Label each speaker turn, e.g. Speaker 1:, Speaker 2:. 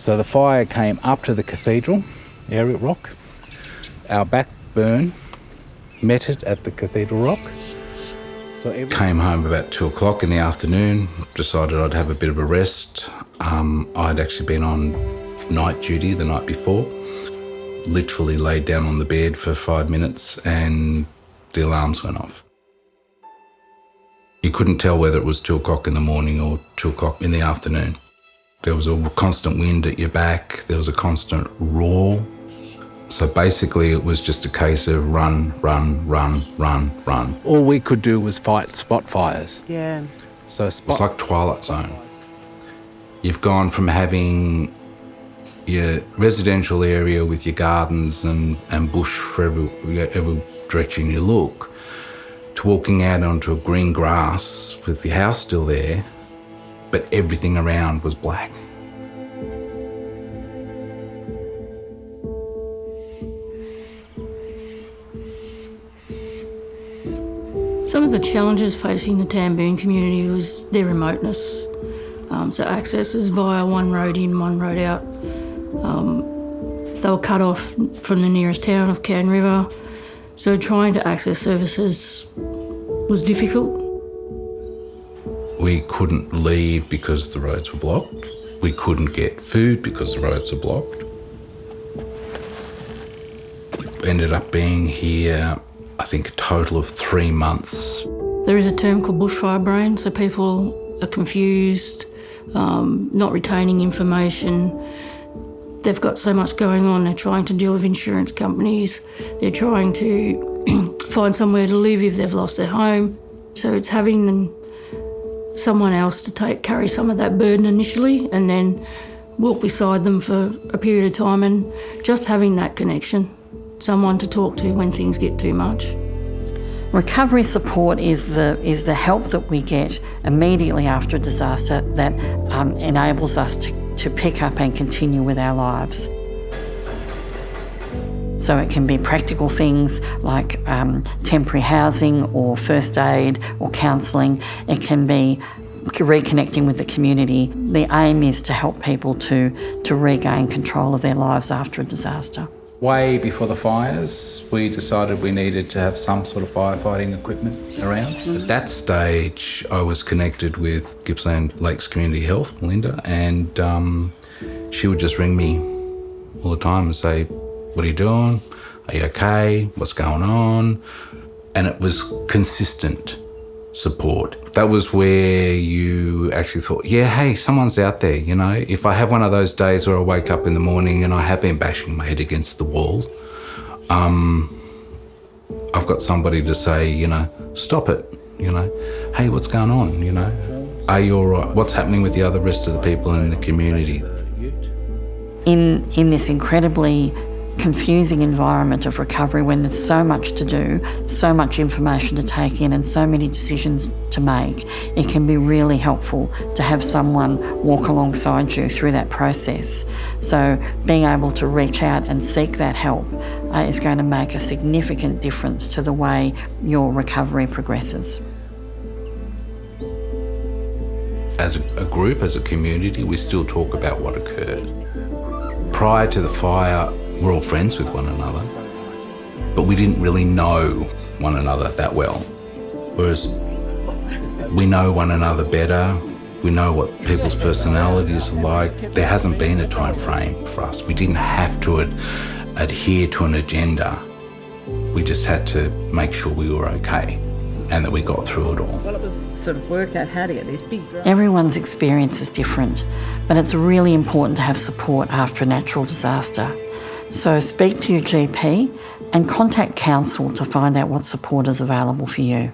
Speaker 1: So the fire came up to the cathedral area rock. Our back burn met it at the cathedral rock. Came home about 2 o'clock in the afternoon, decided I'd have a bit of a rest. I'd actually been on night duty the night before. Literally laid down on the bed for 5 minutes and the alarms went off. You couldn't tell whether it was 2 o'clock in the morning or 2 o'clock in the afternoon. There was a constant wind at your back, there was a constant roar. So basically it was just a case of run, run, run, run, run. All we could do was fight spot fires.
Speaker 2: Yeah.
Speaker 1: So it's like Twilight Zone. You've gone from having your residential area with your gardens and bush for every direction you look, to walking out onto a green grass with the house still there, but everything around was black.
Speaker 3: Some of the challenges facing the Tamboon community was their remoteness. So access is via one road in, one road out. They were cut off from the nearest town of Cairn River, so trying to access services was difficult.
Speaker 1: We couldn't leave because the roads were blocked. We couldn't get food because the roads were blocked. Ended up being here, I think, a total of 3 months.
Speaker 3: There is a term called bushfire brain, so people are confused, not retaining information. They've got so much going on. They're trying to deal with insurance companies. They're trying to find somewhere to live if they've lost their home. So it's having someone else to carry some of that burden initially and then walk beside them for a period of time, and just having that connection, someone to talk to when things get too much.
Speaker 2: Recovery support is the help that we get immediately after a disaster that enables us to pick up and continue with our lives. So it can be practical things like temporary housing or first aid or counselling. It can be reconnecting with the community. The aim is to help people to regain control of their lives after a disaster.
Speaker 1: Way before the fires, we decided we needed to have some sort of firefighting equipment around. At that stage, I was connected with Gippsland Lakes Community Health, Melinda, and she would just ring me all the time and say, "What are you doing? Are you okay? What's going on?" And it was consistent support. That was where you actually thought, yeah, hey, someone's out there, you know. If I have one of those days where I wake up in the morning and I have been bashing my head against the wall, I've got somebody to say, you know, stop it, you know. Hey, what's going on, you know? Are you all right? What's happening with the rest of the people in the community?
Speaker 2: In this incredibly confusing environment of recovery, when there's so much to do, so much information to take in and so many decisions to make, it can be really helpful to have someone walk alongside you through that process. So being able to reach out and seek that help is going to make a significant difference to the way your recovery progresses.
Speaker 1: As a group, as a community, we still talk about what occurred. Prior to the fire, we're all friends with one another, but we didn't really know one another that well. Whereas we know one another better, we know what people's personalities are like. There hasn't been a time frame for us. We didn't have to adhere to an agenda. We just had to make sure we were okay and that we got through it all.
Speaker 4: Well, it was sort of worked out how to get these big drones.
Speaker 2: Everyone's experience is different, but it's really important to have support after a natural disaster. So speak to your GP and contact council to find out what support is available for you.